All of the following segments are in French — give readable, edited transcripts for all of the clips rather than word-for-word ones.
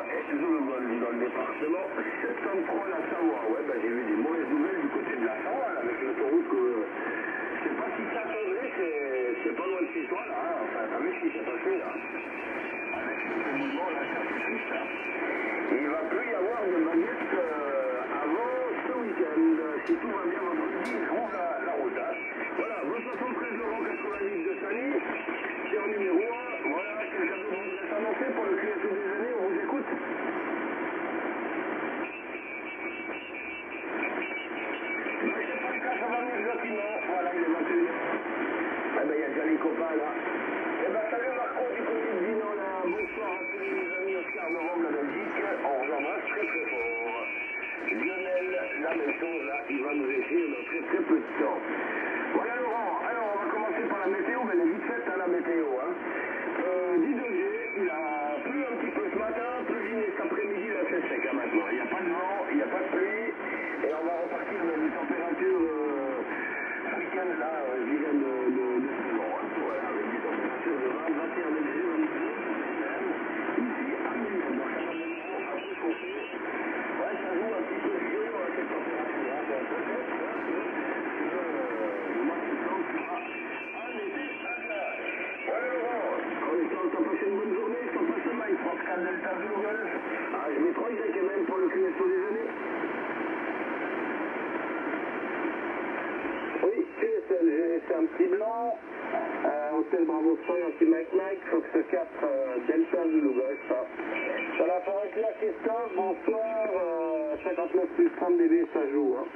et je le Golfe dans le département septentrionnel à Savoie. Ouais, ben j'ai eu des mauvaises nouvelles du côté de la Savoie, là, avec l'autoroute que... Je sais pas si ça tomberait, c'est pas loin de chez toi, là. Hein. Enfin, t'as vu ce qui s'est passé, là. Avec ce mouvement, là, c'est assez triste, là. Et il va plus y avoir de baguettes avant ce week-end. Si tout va bien vendredi, je rouvre la route, hein. Voilà, vos 73 Laurent 90 de Sani, c'est en numéro 1. Voilà, quelqu'un d'autre voudrait s'annoncer pour le QSO des années, on vous écoute. Mais c'est pas le cas, ça va venir gentiment. Voilà, il est 21h. Eh ben, il y a déjà les copains, là. Eh ben, salut Marco du côté de Dinan, là. Bonsoir à tous les amis Oscar Novembre, la Belgique. On vous embrasse très très fort. Lionel, la même chose, là, il va nous écrire dans très très peu de temps. Voilà Laurent, alors on va commencer par la météo, mais elle est vite faite hein, la météo. Hein. 10 degrés, il a plu un petit peu ce matin, pluviner cet après-midi, là c'est sec hein, maintenant. Il n'y a pas de vent, il n'y a pas de pluie, et on va repartir dans des températures ce week-end là, je dirais de saison. Hein. Voilà, avec des températures de 20, 21 degrés, 22 même. Ici à Milan, donc ça va de nouveau un peu chauffer. Ouais, ça joue un petit peu de jeu à cette température. Hein. Donc peut-être le mois de septembre sera un été agréable. Voilà Laurent, t'as passé une bonne journée, je t'en passe le Mike, Foxtrot Delta Zulu Golf. Ah, je mets 3 Y même pour le QSO déjeuner. Oui, QSL, j'ai laissé un petit blanc. Hôtel Bravo Soy, un petit Mike, Fox 4 Delta Zulu Golf. Sur la forêt là, Christophe, bonsoir. 59 plus 30 dB, ça joue. Hein.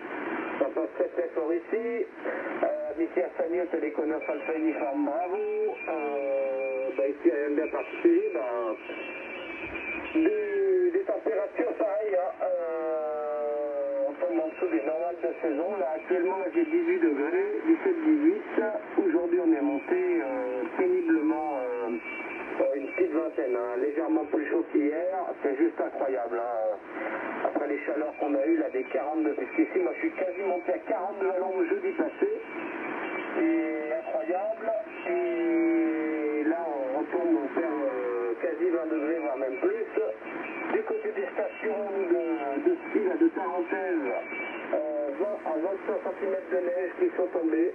Ça passe très très fort ici. Ici à Sagny, Téléco 9 Alpha Uniforme Bravo. Ici, rien de bien particulier. Des températures pareilles. Hein. On tombe en dessous des normales de saison. Là, actuellement, j'ai 18 degrés, 17-18. Aujourd'hui, on est monté péniblement une petite vingtaine. Hein. Légèrement plus chaud qu'hier. C'est juste incroyable. Hein. Après les chaleurs qu'on a eues, là, des 42. Puisqu'ici, moi, je suis quasi monté à 42 à l'ombre jeudi passé. C'est incroyable. Et là, on retombe, on perd quasi 20 degrés, voire même plus. Du côté des stations de ski, là, de Tarentaise, 20 à 25 cm de neige qui sont tombés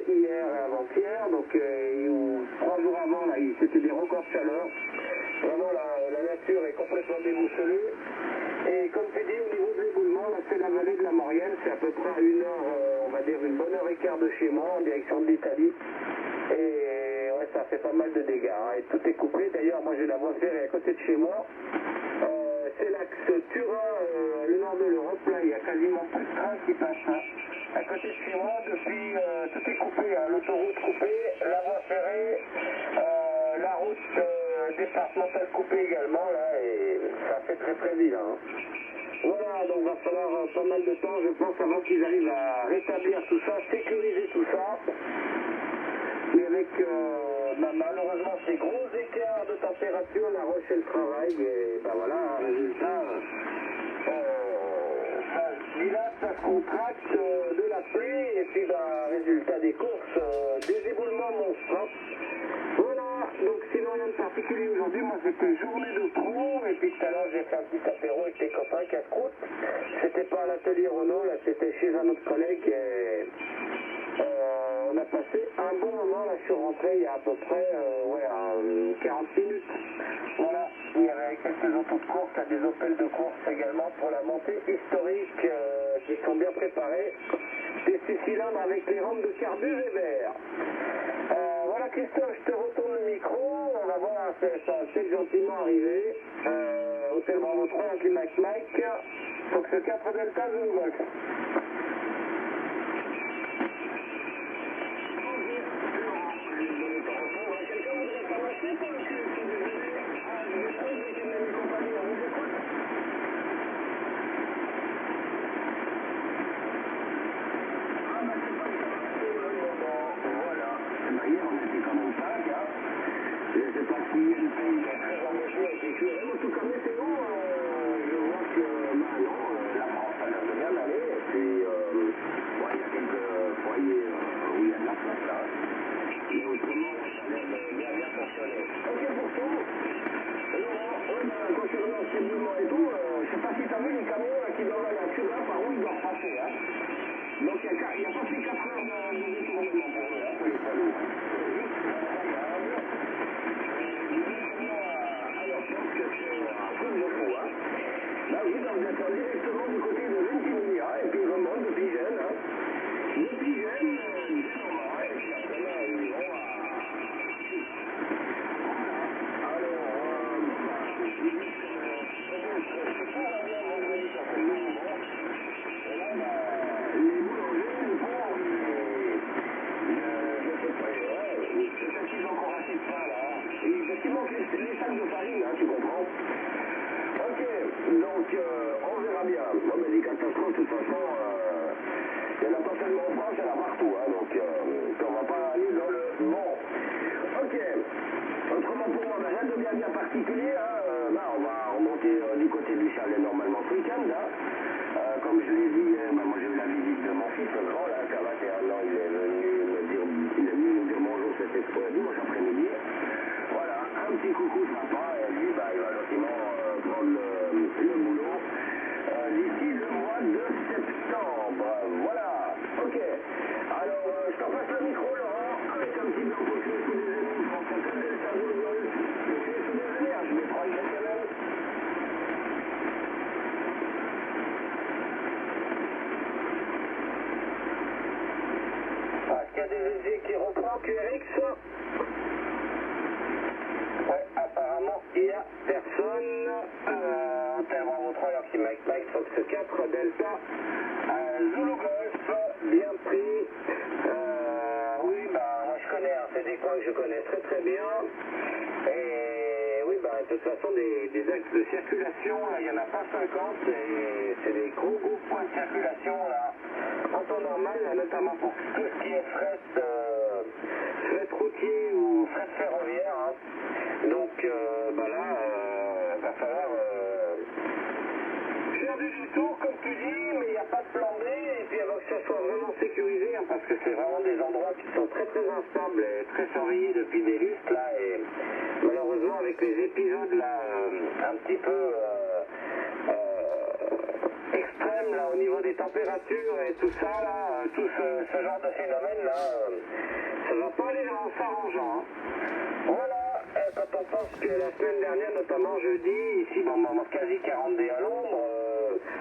hier et avant-hier. Donc, 3 jours avant, là, c'était des records de chaleur. Vraiment, la nature est complètement déboussolée. Et comme tu dis, au niveau de l'éboulement, là, c'est la vallée de la Maurienne. C'est à peu près à 1 heure, on va dire une bonne heure et quart de chez moi, en direction de l'Italie. Et ouais, ça fait pas mal de dégâts. Hein. Et tout est coupé. D'ailleurs, moi, j'ai la voie ferrée à côté de chez moi. C'est l'axe Turin, le nord de l'Europe. Là, il y a quasiment plus de trains qui passent. Hein. À côté de chez moi, depuis, tout est coupé. Hein. L'autoroute coupée, la voie ferrée, la route départementale coupée également. Là, et ça fait très très vite. Hein. Voilà, donc il va falloir pas mal de temps, je pense, avant qu'ils arrivent à rétablir tout ça, sécuriser tout ça. Mais avec malheureusement ces gros écarts de température, la roche et le travail, et ben voilà, un résultat, ça se dilate, ça se contracte de la pluie, et puis résultat des courses, des éboulements monstres. Voilà, donc sinon rien de particulier aujourd'hui, moi c'était journée de pro, et puis tout à l'heure j'ai fait un petit apéro avec les copains casse-croûte. C'était pas à l'atelier Renault, là c'était chez un autre collègue, et on a passé un bon moment, là je suis rentré il y a à peu près 40 minutes. Voilà, il y avait quelques autos de course, là, des Opel de course également pour la montée historique qui sont bien préparées. Des 6 cylindres avec les rampes de carbu Weber. Voilà Christophe, je te retourne le micro, on va voir, ça c'est gentiment arrivé. Hôtel Bravo 3, un petit Mike, Fox 4 Delta Zulu Golf. Quelqu'un voudrait s'amasser pour le QSO déjeuner? Ah, je vais prendre avec une amie compagnie, on vous écoute? Ah, bah c'est pas le cas pour le moment, voilà. Et bah hier on était quand même 5, hein. Je sais pas si le pays est très embêté avec les QRM, en tout cas météo, je vois que, non, la France a l'air de bien aller, et puis qui doivent aller à Cuba, par où ils doivent passer. Hein. Donc il n'y a pas fait 4 heures de détournement pour eux, hein, pour les poids lourds. Alors je pense que c'est un truc de fou. Hein. Là oui, donc vous êtes directement du côté de Ventimiglia, et puis ils remontent depuis Gênes. Hein. Depuis Gênes, Gênes-Normand, et puis après là, ils vont à... Les sacs de farine, hein, tu comprends? Ok, donc on verra bien. Bon, mais des catastrophes, de toute façon, il n'y en a pas seulement en France, il y en a partout, hein, donc on va pas aller dans le bon. Ok, autrement pour moi, rien de bien particulier, hein, là, on va remonter du côté du chalet normalement ce week-end, hein. Comme je l'ai dit, moi j'ai eu la visite de mon fils, le grand, là, qui a 21 ans, il est venu nous dire bonjour cet dimanche après-midi. Voilà, un petit coucou sympa, et lui, bah, il va gentiment prendre le boulot d'ici le mois de septembre. Voilà, ok. Alors, je t'en passe le micro, Laurent, avec un petit blanc pour tuer sous des amis, France Inter, Delta Golf, le tuer sous des amis, je vais prendre le canal. Est-ce qu'il y a des essais qui reprend, QRX? Ouais, apparemment, il n'y a personne. Hôtel Bravo 3, Yorkie Mike Mike, Fox 4, Delta, Zulu Golf, bien pris. Oui, bah, moi je connais, hein, c'est des coins que je connais très très bien. Et oui, bah, de toute façon, des axes de circulation, là, il n'y en a pas 50, c'est des gros points de circulation, là, en temps normal, là, notamment pour tout ce qui est fret routier ou fret ferroviaire. Hein. Donc, bah là, va falloir faire du détour, comme tu dis, mais il n'y a pas de plan B, et puis avant que ça soit vraiment sécurisé, hein, parce que c'est vraiment des endroits qui sont très très instables et très surveillés depuis des lustres, là, et malheureusement, avec les épisodes, là, un petit peu extrêmes, là, au niveau des températures et tout ça, là, tout ce genre de phénomène, là, ça va pas aller en s'arrangeant, hein. Voilà. Quand on pense que la semaine dernière, notamment jeudi, ici, bon, quasi 42 à l'ombre,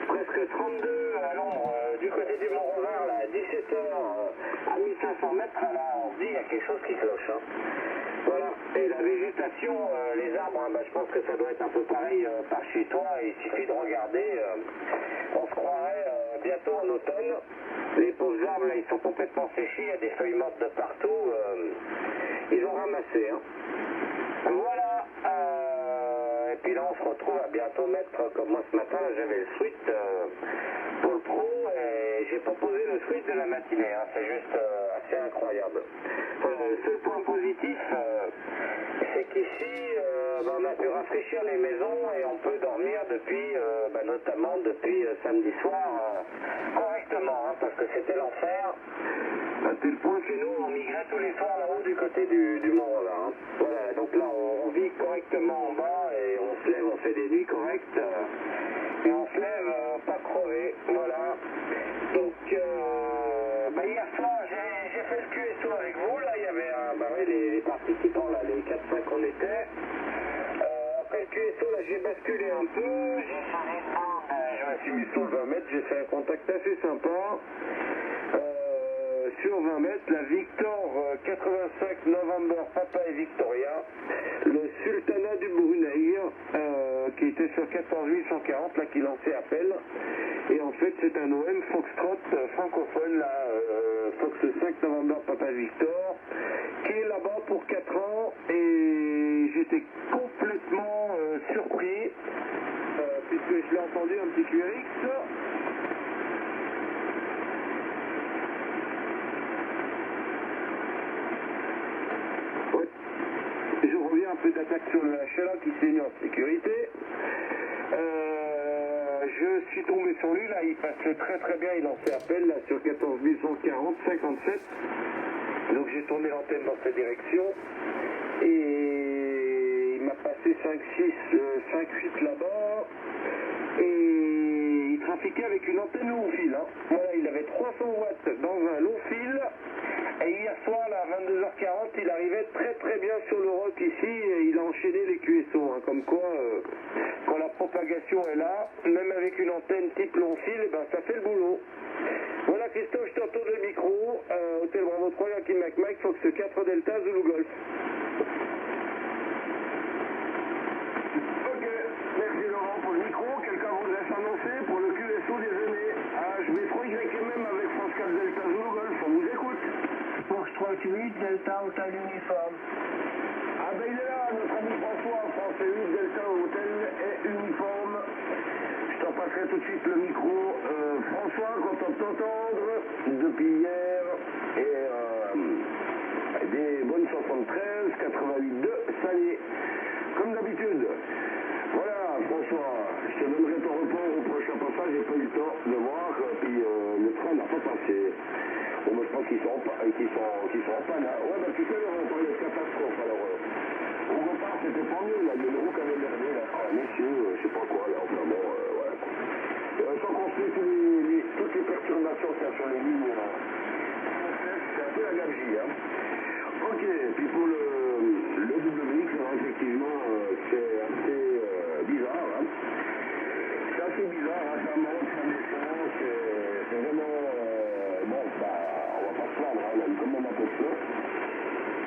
presque 32 à l'ombre du côté du Mont-Revard, là, à 17h, à 1500 mètres, là, on se dit, il y a quelque chose qui cloche. Hein. Voilà. Et la végétation, les arbres, hein, bah, je pense que ça doit être un peu pareil par chez toi. Il suffit de regarder, on se croirait bientôt en automne. Les pauvres arbres, là, ils sont complètement séchés, il y a des feuilles mortes de partout. Ils ont ramassé. Hein. Voilà, et puis là on se retrouve à bientôt mettre, comme moi ce matin, j'avais le suite pour le pro, et j'ai proposé le suite de la matinée, hein. C'est juste assez incroyable. Le seul point positif, c'est qu'ici, on a pu rafraîchir les maisons et on peut dormir depuis, notamment depuis samedi soir, correctement, hein, parce que c'était l'enfer. À tel point que nous, on migrait tous les soirs là-haut du côté du Mont-Revard. Hein. Voilà, donc là, on vit correctement en bas et on se lève, on fait des nuits correctes et on se lève pas crevé. Voilà. Donc, hier soir, j'ai fait le QSO avec vous. Là, il y avait les participants, là, les 4-5 qu'on était. Après le QSO, là, j'ai basculé un peu. Je me suis mis sur le 20 mètres. J'ai fait un contact assez sympa. Sur 20 mètres, la Victor 85 November Papa et Victoria, le Sultanat du Brunei, qui était sur 14 840, là, qui lançait appel. Et en fait, c'est un OM Foxtrot francophone, là, Fox 5 November Papa Victor, qui est là-bas pour 4 ans. Et j'étais complètement surpris, puisque je l'ai entendu un petit QRX. Je reviens un peu d'attaque sur le HLA qui s'est mis en sécurité. Je suis tombé sur lui, là, il passait très très bien, il lançait appel là sur 14 140, 57. Donc j'ai tourné l'antenne dans cette direction et il m'a passé 5, 6, 5, 8 là-bas et il trafiquait avec une antenne long fil. Hein. Voilà, il avait 300 watts dans un long fil. Et hier soir, là, à 22h40, il arrivait très bien sur le roc ici et il a enchaîné les QSO. Hein, comme quoi, quand la propagation est là, même avec une antenne type long fil, eh ben, ça fait le boulot. Voilà Christophe, je te retourne le micro. Hôtel Bravo 3, Yankee Mike, Fox 4 Delta, Zulu Golf. Ok, merci Laurent pour le micro. Quelqu'un voudrait s'annoncer pour le QSO des aînés. Je vais 3Y même avec France 4 Delta, Zulu Golf, on vous écoute. Fox 38, Delta, Hôtel Uniforme. Ah ben il est là, notre ami François, France 8, Delta, Hôtel et Uniforme. Je t'en passerai tout de suite le micro. François, content de t'entendre depuis hier. Et des bonnes 73, 88 de Salier. Comme d'habitude. Voilà, François, je te donnerai ton report au prochain passage, j'ai pas eu le temps de voir, puis le train n'a pas passé. Bon, moi je pense qu'ils sont en panne. Hein. Ouais, bah tu sais, on parlait de catastrophe, alors au repas, c'était pas mieux, là, il y a une roue qui avait merdé, là, messieurs, je sais pas quoi, là, enfin bon, voilà. Sans construire toutes les perturbations qu'il y a sur les lignes, c'est un peu la gabegie, hein. Ok, puis pour le WX, alors effectivement, c'est assez bizarre, hein. C'est assez bizarre, hein, ça monte, ça descend, c'est vraiment, bon, bah, on va pas se plaindre, hein, on a eu quand même un peu de flot.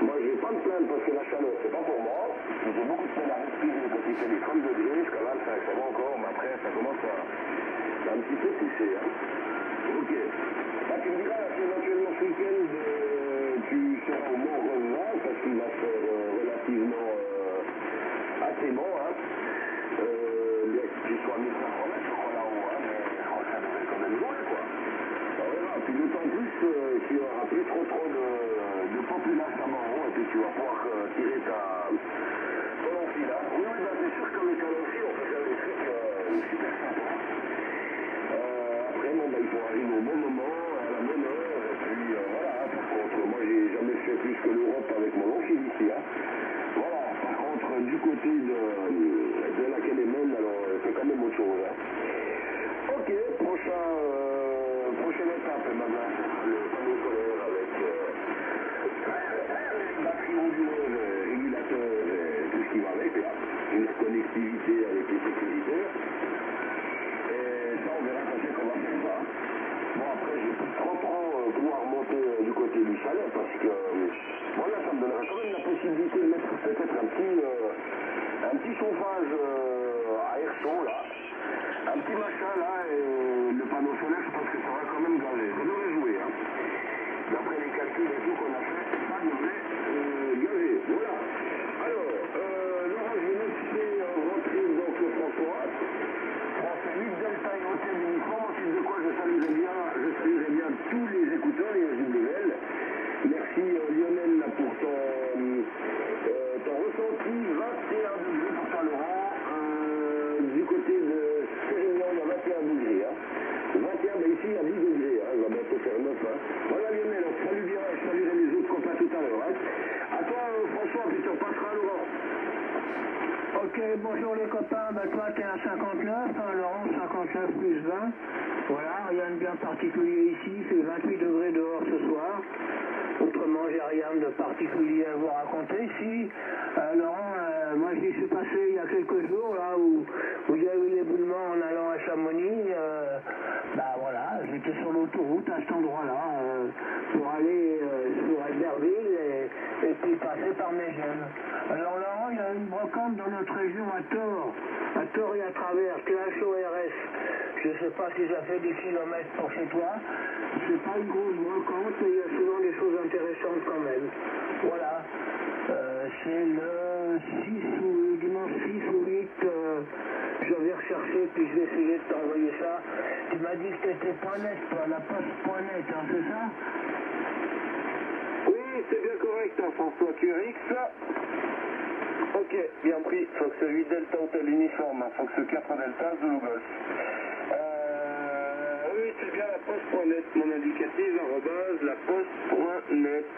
Moi, je vais pas me plaindre parce que la chaleur, c'est pas pour moi. J'ai beaucoup de peine à respirer quand il fait les 30 degrés, jusqu'à 25, ça va encore, mais après, ça commence à un petit peu pousser, hein. Ok. Là, tu me diras, là, si éventuellement ce week-end, tu seras au Mont-Roland, parce qu'il va faire relativement assez bon, hein. Bien que tu sois à 1500 mètres, je crois, là-haut, hein, mais ça devrait quand même jouer, quoi. Ça verra. Puis d'autant plus qu'il n'y aura plus trop de populace à Mont-Roland, et puis tu vas pouvoir tirer ton amphi, là. Oui, ben c'est sûr qu'avec un amphi, on peut faire des trucs super sympas. Après, bon, ben, il faut arriver au bon moment, à la bonne heure, et puis voilà. Par contre, moi, j'ai jamais fait plus que l'Europe avec mon amphi ici, hein. Voilà. Par contre, du côté de la Kélémen, alors, c'est quand même autre chose, hein. Ok, prochaine étape, maintenant, le panneau solaire avec batterie onduleuse, régulateur et tout ce qui va avec, là. Une connectivité avec les sécuritaires. Et ça, on verra quand c'est qu'on va faire ça. Bon, après, je vais plus trop pouvoir monter du côté du chalet parce que, voilà, ça me donnerait quand même la possibilité de mettre peut-être un petit chauffage à air chaud, là. Un petit machin, là, et le panneau solaire, je pense que ça va quand même gazer. Ça devrait jouer, hein. D'après les calculs et tout qu'on a fait, ça devrait gazer. Voilà. Alors, Laurent, je vais laisser rentrer donc François. France 8 Delta et Hôtel Uniforme, ensuite de quoi je saluerai bien tous les écouteurs, les SWL. Merci Lionel là, pour ton ressenti, 21 degrés pour toi Laurent. Du côté de Sérignan, il y a 21 degrés. Hein. 21, ben ici il y a 10 degrés, hein. Il va bientôt faire 9. Hein. Voilà Lionel, on te salue bien, je saluerai les autres copains tout à l'heure. Hein. À toi François, puis tu repasseras à Laurent. Ok, bonjour les copains, bah toi t'es à 59, hein, Laurent 59 plus 20. Voilà, rien de bien particulier ici, il fait 28 degrés dehors ce soir. Autrement, j'ai rien de particulier à vous raconter ici. Laurent, moi j'y suis passé il y a quelques jours, là, où il y a eu l'éboulement en allant à Chamonix. Bah voilà, j'étais sur l'autoroute à cet endroit-là, pour aller sur Albertville et puis passer par Mégène. Alors Laurent, il y a une brocante dans notre région à Tor et à travers, THORS. Je ne sais pas si ça fait des kilomètres pour chez toi. C'est pas une grosse brocante, mais il y a souvent des choses intéressantes quand même. Voilà. C'est le 6 ou dimanche 6 ou 8. Je vais rechercher, puis je vais essayer de t'envoyer ça. Tu m'as dit que t'étais .net, toi, la poste.net, hein, c'est ça? Oui, c'est bien correct, hein, François QRX. Ok, bien pris. Fox 8 Delta Hôtel Uniforme, hein, Fox 4 Delta Zulu Golf. Oui, c'est bien la poste.net, mon indicative, @laposte.net.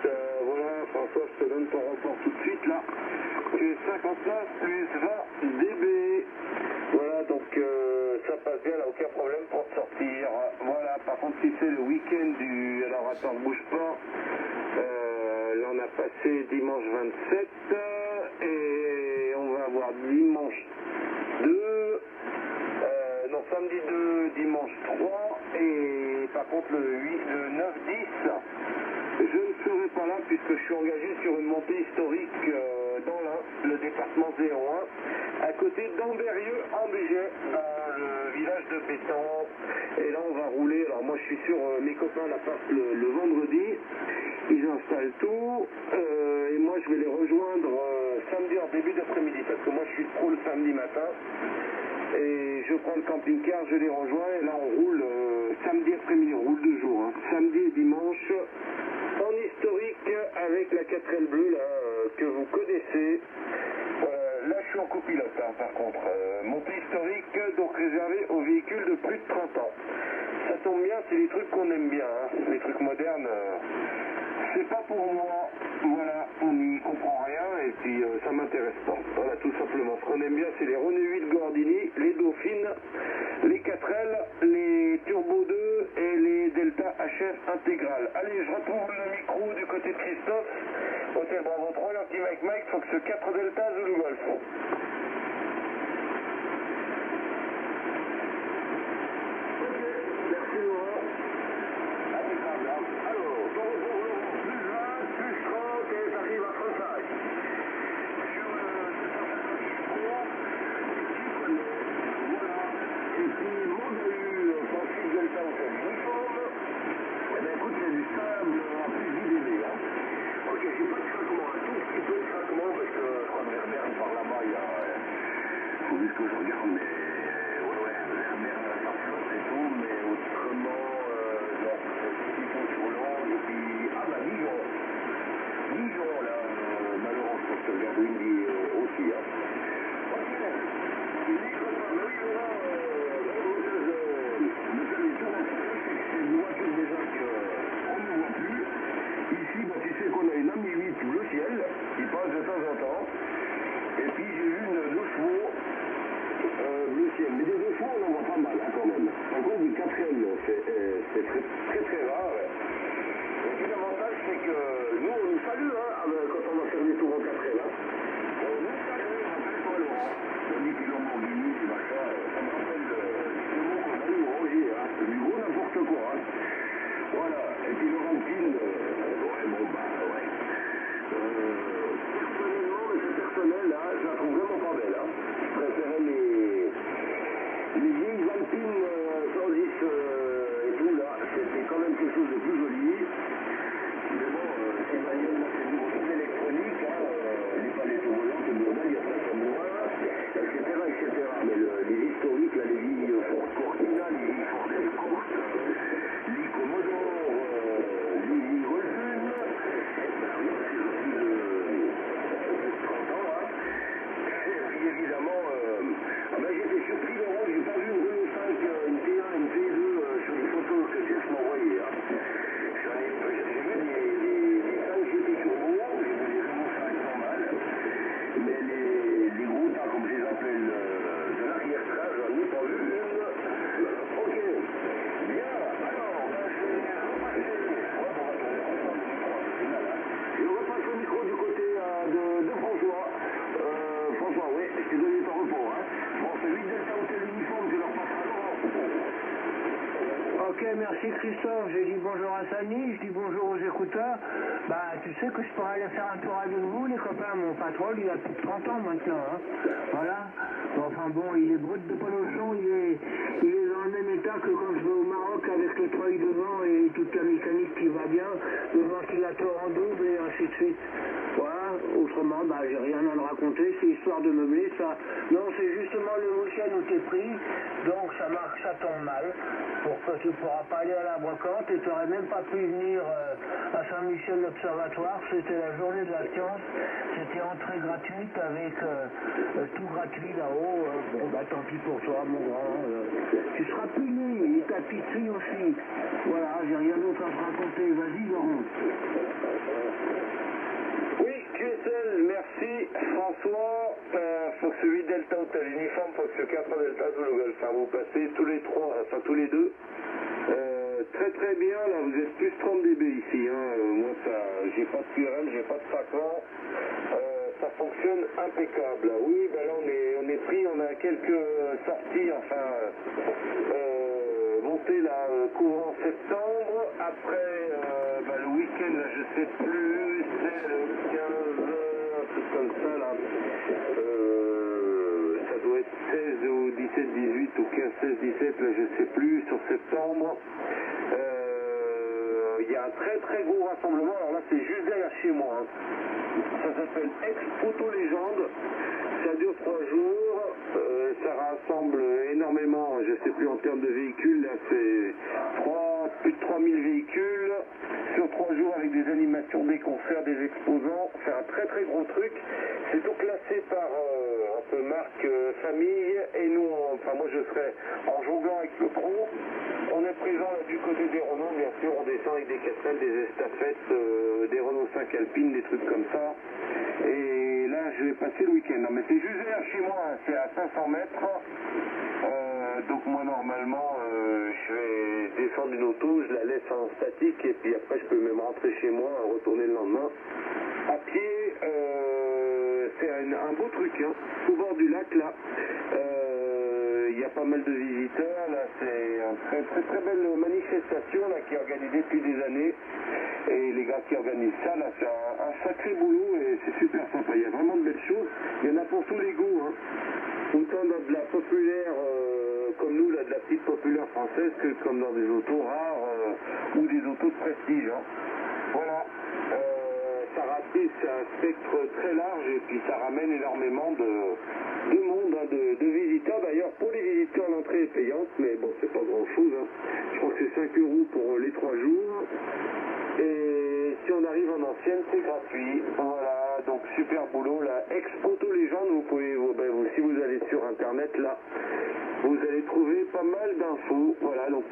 Voilà, François, je te donne ton rapport tout de suite, là. Tu es 59 plus 20 dB. Voilà, donc ça passe bien, là, aucun problème pour te sortir. Voilà, par contre, si c'est le week-end du... Alors, attends, bouge pas. Là, on a passé dimanche 27 et on va avoir dimanche 2, non, samedi 2, dimanche 3 et par contre, le 9, 10, je ne serai pas là puisque je suis engagé sur une montée historique dans l'Ain, le département 01, à côté d'Ambérieux en Bugey, dans le village de Pétan. Et là, on va rouler. Alors, moi, je suis sur mes copains la passent le vendredi. Ils installent tout. Et moi, je vais les rejoindre samedi en début d'après-midi parce que moi, je suis pro le samedi matin. Et je prends le camping-car, je les rejoins. Et là, on roule samedi après-midi. On roule 2 jours. Hein. Samedi et dimanche. En historique avec la 4L bleue là, que vous connaissez. Là je suis en copilote hein, par contre. Montée historique donc réservée aux véhicules de plus de 30 ans. Ça tombe bien, c'est les trucs qu'on aime bien. Hein. Les trucs modernes, c'est pas pour moi. Voilà, on n'y comprend rien et puis ça m'intéresse pas. Voilà tout simplement. Ce qu'on aime bien c'est les Renault 8 Gordini, les Dauphines, les 4L, les Turbo 2 et les Delta HF intégrales. Allez, je retrouve le micro du côté de Christophe. Hôtel Bravo 3, l'anti Mike, Fox 4 Delta Zulu Golf. Ok, merci Laurent. Impeccable. Alors, on retrouve Laurent, plus 20, plus 30 et j'arrive à 35. Sur le 250 Pro, voilà. Et puis, mon eu Francis Delta Hotel uniforme. Eh bien écoute, c'est du sable en plus d'IDV, hein. Ok, j'ai pas de craquement, un tout petit peu de craquement parce que je crois que Vermeer par là-bas, il y a... faut juste que je regarde, mais... Ouais, Vermeer, ça flotte et tout, mais autrement, non, c'est un petit peu sur l'angle, et puis... Ah bah Dijon, là, malheureusement, je pense que Verdouine aussi, hein. Ok, il dit que pas, mais oui, Laurent, c'est une voiture déjà qu'on ne voit plus. Ici, bah, tu sais qu'on a une Ami 8 bleu ciel qui passe de temps en temps. Et puis j'ai eu une 2 chevaux bleu ciel. Mais des 2 chevaux, on en voit pas mal hein, quand même. Par contre, du 4L, c'est très, très très rare. Et puis l'avantage, c'est que nous, on nous salue hein, quand on va faire des tours en 4L. Hein. On nous salue, rappelle-toi Laurent. On dit qu'ils ont Lamborghini, du machin. Ça me rappelle le mot qu'on a eu au Roger. Hein. C'est du gros n'importe quoi. Hein. Voilà. Et puis Laurentine, ouais, bon, bah, ouais. Personnellement, mais c'est personnel, là, je la trouve vraiment pas belle. Hein. Je préférais les vieilles Alpines 110 et tout, là. C'était quand même quelque chose de plus joli. Mais bon, ces bagnoles, là, c'est du gros électronique, hein. Les volantes, le modèle, il y a ça comme moi, etc. Mais les historiques, là, les vieilles Ford Cortina, les vieilles Ford Escort, les Commodore, les vieilles Wolfsburg, évidemment, j'étais surpris Laurent, j'ai pas vu une Renault 5, une T1, une T2 sur les photos que Jeff m'a envoyées. Hein. J'ai vu des 5 GT Turbo, j'ai vu des Renault 5 normales, mais les gros tas, comme je les appelle, de l'arrière-train, j'en ai pas vu une. Ok, bien, alors, je vais repasser. Je repasse le micro du côté de François. François, oui, je t'ai donné ton repos. Hein. Bon, c'est 8 Delta Hotel uniforme, tu leur passeras Laurent. Ok, merci Christophe. J'ai dit bonjour à Sani, je dis bonjour aux écouteurs. Bah, tu sais que je pourrais aller faire un tour avec vous, les copains. Mon patron, il a plus de 30 ans maintenant. Hein. Voilà. Enfin bon, il est brut de polochon, il est dans le même état que quand je vais au Maroc avec le treuil devant et toute la mécanique qui va bien, le ventilateur en double et ainsi de suite. Voilà. Autrement, bah, j'ai rien à le raconter, c'est histoire de meubler, ça. Non, c'est justement le week-end où t'es pris, donc ça marche, ça tombe mal, pour que tu pourras pas aller à la brocante et tu n'aurais même pas pu venir à Saint-Michel l'Observatoire, c'était la journée de la science, c'était entrée gratuite avec tout gratuit là-haut, bon bah tant pis pour toi mon grand, tu seras puni, et ta petite fille aussi, voilà, j'ai rien d'autre à te raconter, vas-y Laurent. Oui, QSL, merci François. Fox 8 Delta Hotel uniforme, Fox 4 Delta Zulu Golf. Vous passez tous les trois, enfin tous les deux. très très bien, là vous êtes plus 30 dB ici, hein. Moi ça, j'ai pas de QRM, j'ai pas de fracas, ça fonctionne impeccable. Oui, ben là on est pris, on a quelques sorties, enfin montées là, courant septembre, après ben, le week-end là je sais plus, c'est le 15, un truc comme ça là. Ça doit être 16 ou 17, 18 ou 15, 16, 17, là je sais plus, sur septembre. Il y a un très très gros rassemblement, alors là c'est juste derrière chez moi. Hein. Ça s'appelle Ex-Photo Légende, ça dure 3 jours, ça rassemble énormément, je sais plus en termes de véhicules, là c'est plus de 3000 véhicules, sur 3 jours avec des animations, des concerts, des exposants, c'est un très très gros truc, c'est tout classé par un peu marque, famille, et nous, enfin moi je serai en jonglant avec le pro, on est présent là du côté des Renault, bien sûr, on descend avec des cassettes, des estafettes, des Renault 5 Alpine, des trucs comme ça, et là je vais passer le week-end, non mais c'est juste derrière chez moi, hein, c'est à 500 mètres, donc moi normalement je vais descendre une auto, je la laisse en statique, et puis après je peux même rentrer chez moi, retourner le lendemain, à pied, c'est un beau truc, hein, au bord du lac là. Il y a pas mal de visiteurs, là c'est une très très très belle manifestation là, qui est organisée depuis des années, et les gars qui organisent ça là, c'est un sacré boulot et c'est super sympa, il y a vraiment de belles choses, il y en a pour tous les goûts, hein. Autant dans de la populaire comme nous, là, de la petite populaire française, que comme dans des autos rares ou des autos de prestige, hein. Voilà. Ça ratisse un spectre très large et puis ça ramène énormément de monde, hein, de visiteurs. D'ailleurs, pour les visiteurs, l'entrée est payante, mais bon, c'est pas grand chose, hein. Je crois que c'est 5 € pour les 3 jours. Et si on arrive en ancienne, c'est gratuit. Voilà, donc super boulot là. Ex-Photo Légende, vous pouvez, si vous allez sur internet là, vous allez trouver pas mal d'infos. Voilà, donc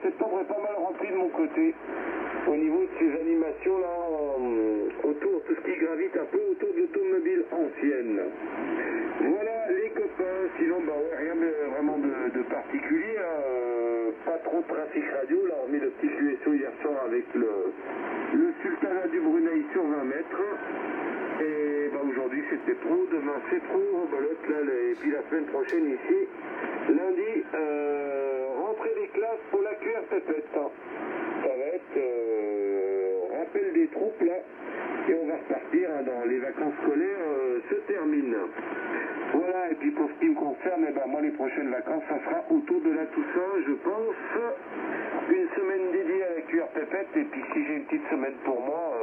septembre est pas mal rempli de mon côté. Au niveau de ces animations là, autour, tout ce qui gravite un peu autour de l'automobile ancienne. Voilà les copains, sinon rien vraiment de particulier, hein. Pas trop de trafic radio, là on met le petit QSO hier soir avec le sultanat du Brunei sur 20 mètres. Et aujourd'hui c'était pro, demain c'est pro, rebolote là, et puis la semaine prochaine ici, lundi, rentrée des classes pour la QRPP. Ça va être rappel des troupes là, et on va repartir, hein, dans les vacances scolaires se terminent. Voilà, et puis pour ce qui me concerne, moi les prochaines vacances, ça sera autour de la Toussaint, je pense, une semaine dédiée à la QRPP, et puis si j'ai une petite semaine pour moi,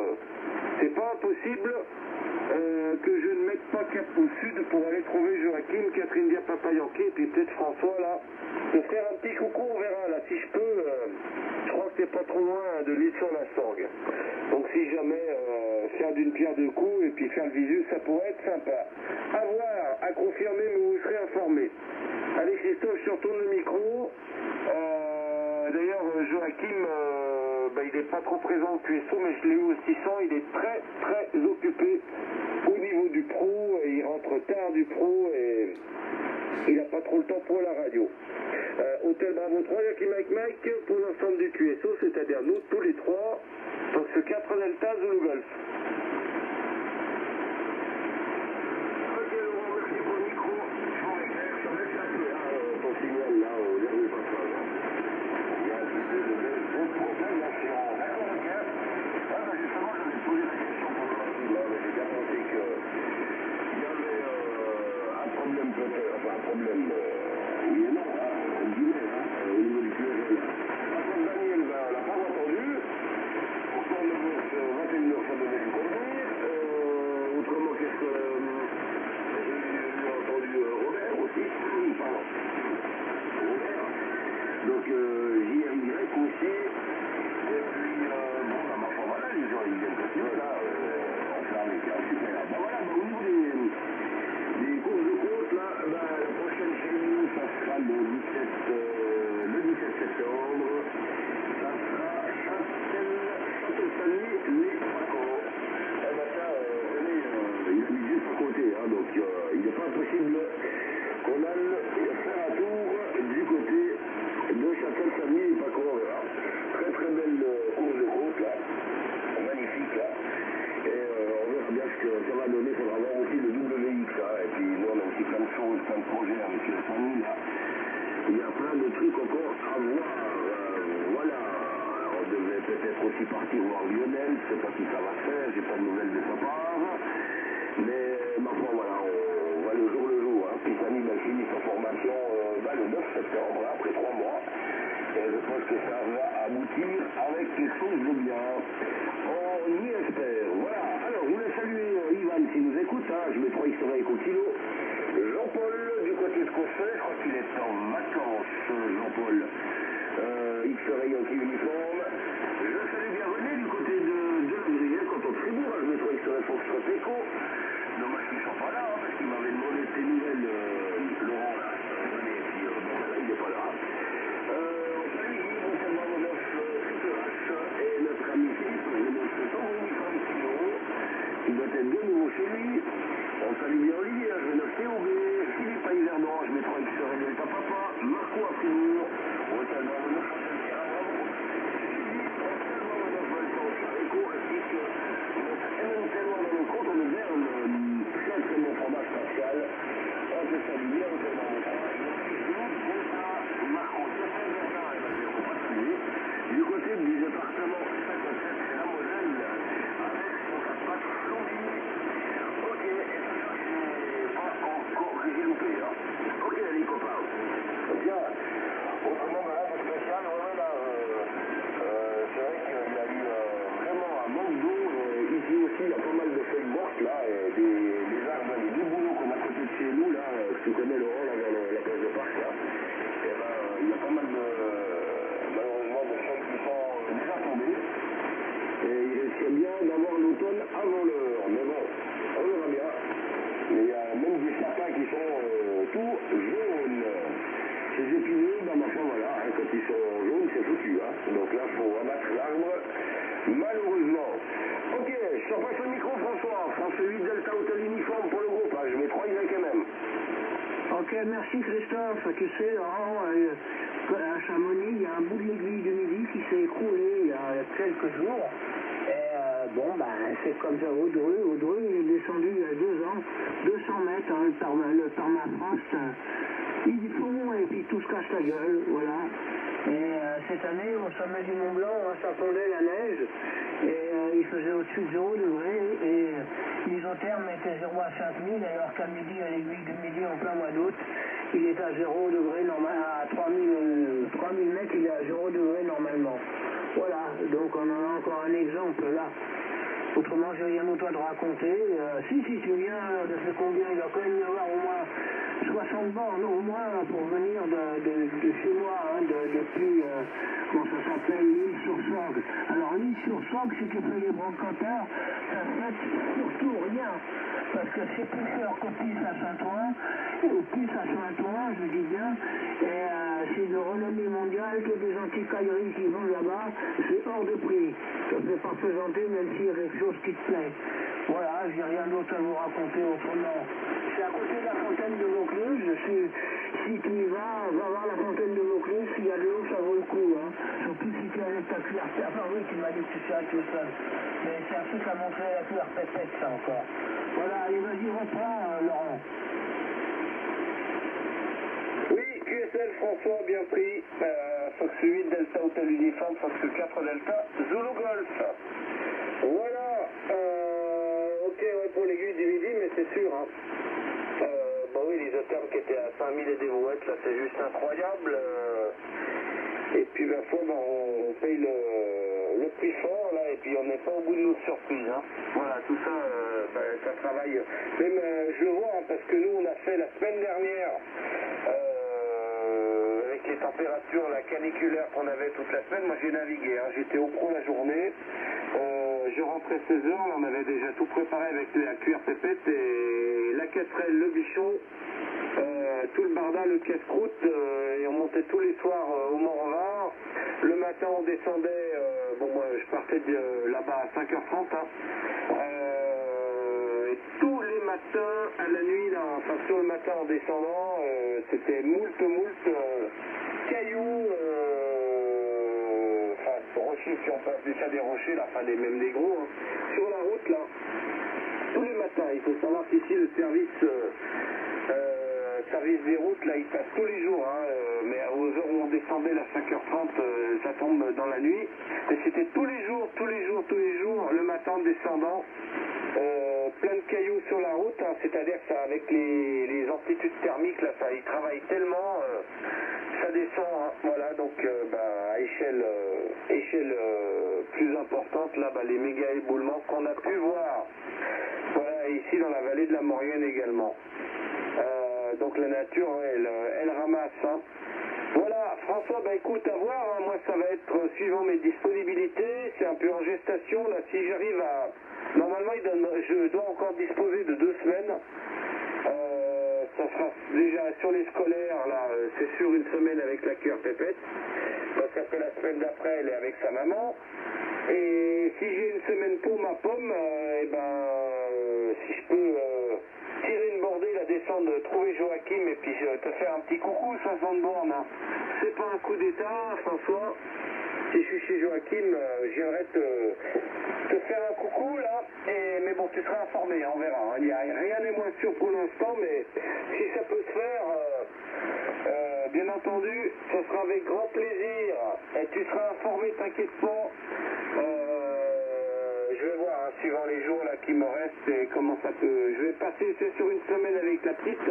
c'est pas impossible que je ne mette pas cap au sud pour aller trouver Joachim, Catherine Dia Papa Yankee, et puis peut-être François là, de faire un petit coucou, on verra là, si je peux, je crois que c'est pas trop loin de l'île sur la Sorgue. Donc si jamais faire d'une pierre deux coups et puis faire le visu, ça pourrait être sympa. À voir, à confirmer, mais vous serez informés. Allez Christophe, je retourne le micro. D'ailleurs, Joachim, il n'est pas trop présent au QSO, mais je l'ai eu au 600, il est très très occupé au niveau du pro, et il rentre tard du pro, et il n'a pas trop le temps pour la radio. Hôtel Bravo 3, Yaki Mike pour l'ensemble du QSO, c'est-à-dire nous tous les trois, donc ce 4 Delta Zulu Golf. Ok Laurent, merci pour le micro. Je vous réclame, je vais un peu ton signal là, là où il va pas. Il y a un petit peu de gros problème là, c'est en d'accord ok. Justement, je me suis posé la question pour le rapide là, mais j'ai bien compris que il y avait un problème peut-être, enfin un problème, oui et non, hein, comme guillemets, hein, au niveau du QSO là. Par contre, Daniel, on l'a pas entendu, pourtant on a 21 heures, ça devait lui convenir. donné, il faudra voir aussi le WX, hein, et puis nous on a aussi plein de choses, plein de projets avec Samy, là. Il y a plein de trucs encore à voir, voilà. Alors, on devait peut-être aussi partir voir Lionel, je sais pas si ça va se faire, j'ai pas de nouvelles de sa part, mais ma foi, voilà, on va le jour, hein. Puis Samy finit sa formation le 9 septembre, après 3 mois. Et je pense que ça va aboutir avec quelque chose de bien. On y espère. Voilà. Alors, je voulais saluer Ivan s'il nous écoute. Hein. Je mets 3 X-Ray Coquilo. Jean-Paul du côté de Cossay. Je crois qu'il est en vacances, Jean-Paul. X-Ray anti-uniforme. Je salue bien René du côté de la Gruyère, quand on Fribourg. Je mets 3 X-Ray Foxtrot Echo. Dommage qu'ils ne sont pas là, hein, parce qu'il m'avait demandé tes nouvelles, Laurent, là. René, et puis, bon, là, il n'est pas là. Et notre ami Philippe, je vais montrer son uniforme kilo. Il doit être de nouveau chez lui. On salue bien Olivier, je vais noter TOB, Philippe à Yverdon, je mets 3 X-Ray Delta Papa, Marco à Fribourg, on va dans le 9 ainsi que notre éventuellement dans le compte, on est vers très très bon format spatial. On peut saluer bien, on peut dans le travail. Marco, du côté du département 57, c'est la Moselle, avec son 4x Flamby. Ok, et puis là, c'est pas encore que j'ai loupé, hein. Ok, les copains. Bien, autrement, là, le spécial, ouais, là, c'est vrai qu'il y a eu vraiment un manque d'eau. Ici aussi, il y a pas mal de feuilles mortes, là, des arbres, les deux bouleaux qu'on a à côté de chez nous, là, tu connais Laurent, là, dans la place de parc, là. Et ben, il y a pas mal de... malheureusement de feuilles qui sont déjà tombées. Et il risquait bien d'avoir l'automne avant l'heure. Mais bon, on verra bien. Mais il y a même des sapins qui sont tout jaunes. Ces épineux, ben ma foi, voilà, hein, quand ils sont jaunes, c'est foutu. Hein. Donc là, il faut abattre l'arbre, malheureusement. Ok, je te passe le micro, François. France 8 Delta Hotel Uniforme pour le groupe. Hein. Je mets 3 YMM. Ok, merci Christophe. Tu sais, Laurent, à Chamonix, il y a un bout de l'aiguille du Midi qui s'est écroulé il y a quelques jours. Et bon, ben, c'est comme ça, Audreux, il est descendu il y a 2 ans, 200 mètres, hein, le permafrost. Ils font et puis tout se casse la gueule, voilà. Et cette année, au sommet du Mont Blanc, hein, ça fondait la neige et il faisait au-dessus de 0 degrés et l'isotherme était 0 à 5000 alors qu'à midi, à l'aiguille du Midi, en plein mois d'août, il est à 0 degré normal, à 3000 mètres, il est à 0 degré normalement. Voilà, donc on en a encore un exemple là. Autrement, j'ai rien d'autre à te raconter. Si tu viens, de ce combien, il va quand même y avoir au moins 60 bornes, au moins, pour venir de chez moi, hein, depuis, comment ça s'appelle, l'île sur Sorgue. Alors, l'île sur Sorgue, si tu fais les brocanteurs, ça fait surtout rien. Parce que c'est plus cher que Pisse à Saint-Ouen, ou Pisse à Saint-Ouen, je dis bien, et c'est de renommée mondiale, que des antiquailleries qui vont là-bas, c'est hors de prix. Ça ne peut pas présenter, même s'il y a quelque chose qui te plaît. Voilà, j'ai rien d'autre à vous raconter autrement. C'est à côté de la fontaine de Vaucluse, si tu y vas, va voir la fontaine de Vaucluse, s'il y a de l'eau, ça vaut le coup, hein. Surtout si tu as avec ta cuillère, enfin oui, tu m'as dit que tu serais tout seul. Mais c'est un truc à montrer à la cuillère pépette, ça encore. Voilà, allez, vas-y, reprends, Laurent. Oui, QSL François, bien pris. Fox 8 Delta Hotel Uniforme, Fox 4 Delta Zulu Golf. Voilà, ok, ouais, pour l'aiguille du Midi, mais c'est sûr, hein. Bah oui, l'isotherme qui était à 5000 et des brouettes, là, c'est juste incroyable. Et puis, ma foi, bah, on paye le prix fort, là, et puis on n'est pas au bout de nos surprises, hein. Voilà, tout ça, bah, ça travaille. Même, je le vois, hein, parce que nous, on a fait la semaine dernière, avec les températures, la caniculaire qu'on avait toute la semaine, moi j'ai navigué, hein. J'étais au pro la journée. Je rentrais 16h, on avait déjà tout préparé avec la cuillère pépette et la casserelle, le bichon, tout le barda, le casse-croûte, et on montait tous les soirs au Mont-Revard. Le matin on descendait, bon moi je partais de là-bas à 5h30, hein. Et tous les matins, à la nuit, là, enfin sur le matin en descendant, c'était moult cailloux, rochers, si on peut appeler ça des rochers, là, enfin même des gros, hein, sur la route là. tous les matins. Il faut savoir qu'ici le service des routes, là, il passe tous les jours, hein, mais aux heures où on descendait, à 5h30, ça tombe dans la nuit. Et c'était tous les jours, le matin descendant, plein de cailloux sur la route, hein, c'est-à-dire que ça, avec les amplitudes thermiques, là, ça, il travaille tellement, ça descend, hein, voilà, donc à échelle plus importante, là, les méga éboulements qu'on a pu voir, voilà, ici dans la vallée de la Maurienne également. Donc la nature, elle ramasse. Hein. Voilà, François, écoute, à voir, hein, moi ça va être suivant mes disponibilités, c'est un peu en gestation, là, si j'arrive à... Normalement, je dois encore disposer de 2 semaines. Ça sera déjà sur les scolaires, là, c'est sûr, une semaine avec la cure pépette, parce qu'après la semaine d'après, elle est avec sa maman. Et si j'ai une semaine pour ma pomme, si je peux tirer une bordée, la descendre, trouver Joachim et puis te faire un petit coucou, 500 bornes. Hein. C'est pas un coup d'état, François. Si je suis chez Joachim, j'aimerais te faire un coucou là, mais bon, tu seras informé, hein, on verra. Hein. Rien n'est moins sûr pour l'instant, mais si ça peut se faire, bien entendu, ce sera avec grand plaisir. Et tu seras informé, t'inquiète pas. Je vais voir, hein, suivant les jours là qui me restent, et comment ça peut... Je vais passer, c'est sur une semaine avec la petite.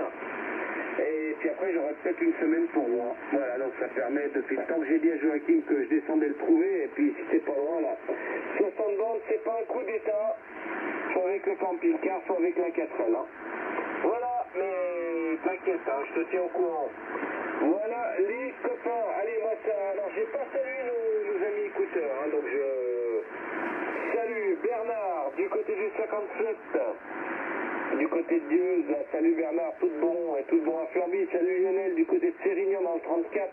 Et puis après, j'aurai peut-être une semaine pour moi. Voilà, donc ça permet, depuis le temps que j'ai dit à Joachim que je descendais le trouver, et puis si c'est pas loin, là, 60 bandes, c'est pas un coup d'état, soit avec le camping-car, soit avec la 4L. Hein. Voilà, mais t'inquiète, hein, je te tiens au courant. Voilà, les copains, allez, moi ça... Alors, j'ai pas salué nos amis écouteurs, hein, donc je... Salut Bernard, du côté du 57. Du côté de Dieu, là, salut Bernard, tout bon, et tout bon à Flamby, salut Lionel, du côté de Sérignan dans le 34,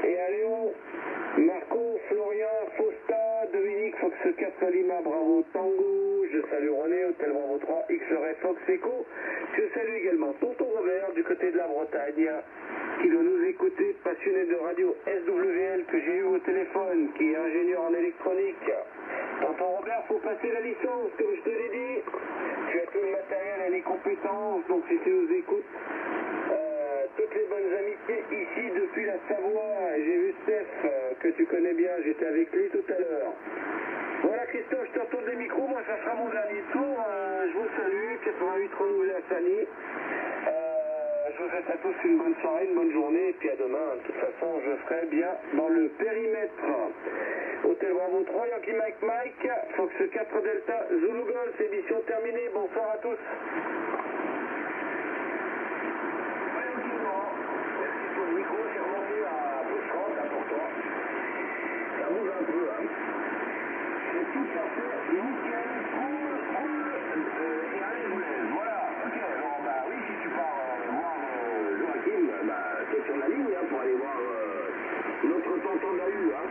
et à Léon, Marco, Florian, Fausta, Dominique, Fox 4 Lima, Bravo Tango, je salue René, Hôtel Bravo 3, XRF, Fox Echo, je salue également Tonton Robert, du côté de la Bretagne, qui doit nous écouter, passionné de radio SWL, que j'ai eu au téléphone, qui est ingénieur en électronique. Tonton Robert, faut passer la licence, comme je te l'ai dit. Tu as tout le matériel et les compétences, donc si tu nous écoutes, toutes les bonnes amitiés ici depuis la Savoie. J'ai vu Steph, que tu connais bien, j'étais avec lui tout à l'heure. Voilà Christophe, je te retourne des micros, moi ça sera mon dernier tour. Je vous salue, 88 renouvelé à Sani. Je vous souhaite à tous une bonne soirée, une bonne journée, et puis à demain. De toute façon, je serai bien dans le périmètre. Hôtel Bravo 3, Yankee Mike, Fox 4 Delta, Zulu Golf, émission terminée. Bonsoir à tous. Merci pour le micro, c'est remonté à plus 30, là pour toi. Ça bouge un peu, hein. C'est tout à fait nickel, cool, et allez, vous laisse. Voilà, ok, alors oui, si tu pars voir Joachim, c'est sur la ligne, hein, pour aller voir notre tonton Dahu, hein.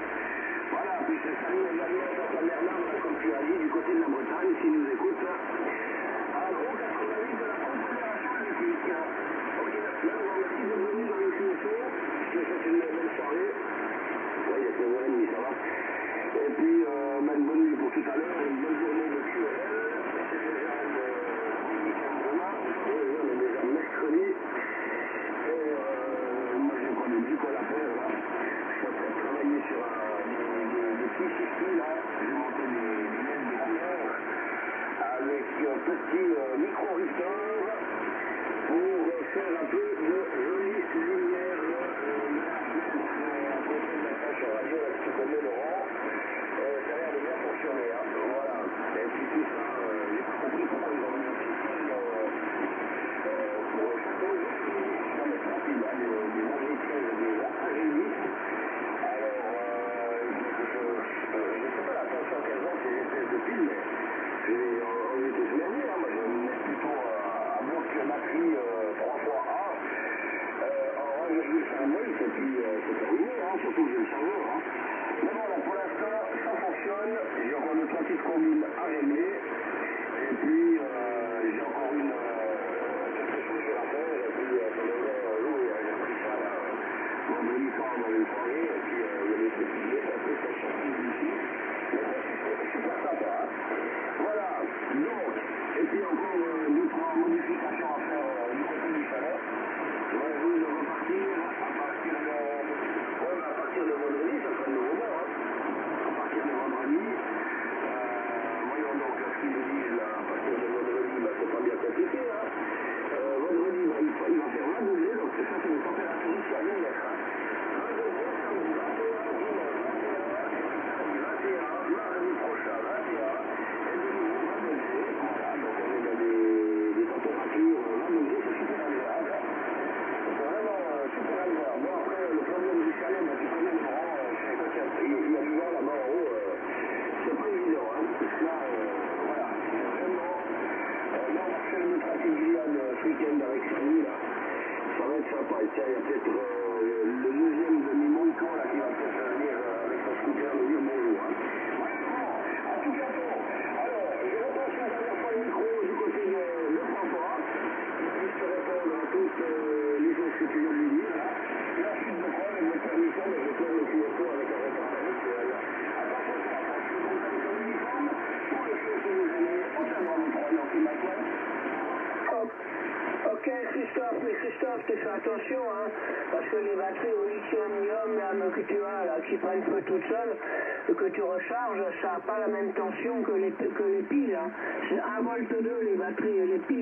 Voilà, puis je salue également Jean-Pierre Bernard, comme tu as dit, du côté de la Bretagne, s'il nous écoute. Un gros 88 de la Confédération Helvétique. Ok, là, on merci d'être venu dans le studio. Je te souhaite une belle soirée. Oui, il y a que 9h30, ça va. Et puis, une bonne nuit pour tout à l'heure, une bonne journée de QRL. C'est déjà le week-end demain. Oui, on est déjà mercredi. Et moi, j'ai encore des petits cols à faire, là. Je suis en train de travailler sur des petits circuits, là. J'ai monté des LED de couleur avec un petit micro-rifteur pour faire un peu de jolie lumière de la fenêtre à côté de la tâche radio, là, tu connais Laurent. Ça a l'air de bien fonctionner, hein. Voilà. Et puis tout ça, j'ai pas compris pourquoi ils ont mis un petit fil pour le château. Non mais tranquille, là, des magnétiennes, des argélistes. Alors, je sais pas la tension qu'elles ont, ces espèces de piles, mais on est tous merdiers, hein. Moi je me mets plutôt à bloc batterie 3 fois A. En 1,5 volts, et puis c'est terminé, hein. Surtout que j'ai le chargeur, hein. Mais bon, là, pour l'instant, ça fonctionne. J'ai encore deux petites combines à régler. Et puis, j'ai encore quelque chose sur la faire. Et puis, ça devrait louer. J'ai pris ça là, vendredi soir dans une soirée. Et puis, il y a des petits billets. Ça fait cette surprise d'ici. Mais ça, c'est super sympa. Hein. Voilà. Donc, et puis, ce week-end avec Samy, là. Ça va être sympa. Et tiens, il y a peut-être le deuxième de Mimonco, là, qui va peut-être venir avec son scooter nous dire bonjour. Hein. Ouais, bon, à tout bientôt. Alors, je repasse une dernière fois le micro du côté de François, qui puisse te répondre à toutes les choses que tu viens de lui dire, là. Et ensuite, de quoi, avec votre permission, je tourne le QSO avec un repas habituel. Attention, je vous contacte sur l'uniforme, pour les choses que vous aimez, au savoir vous croyez en climat. Ok Christophe, mais Christophe, tu fais attention, hein, parce que les batteries au lithium-ion là, que tu as là, qui prennent feu toutes seules, que tu recharges, ça n'a pas la même tension que les piles. Hein. C'est 1,2 V les batteries et les piles.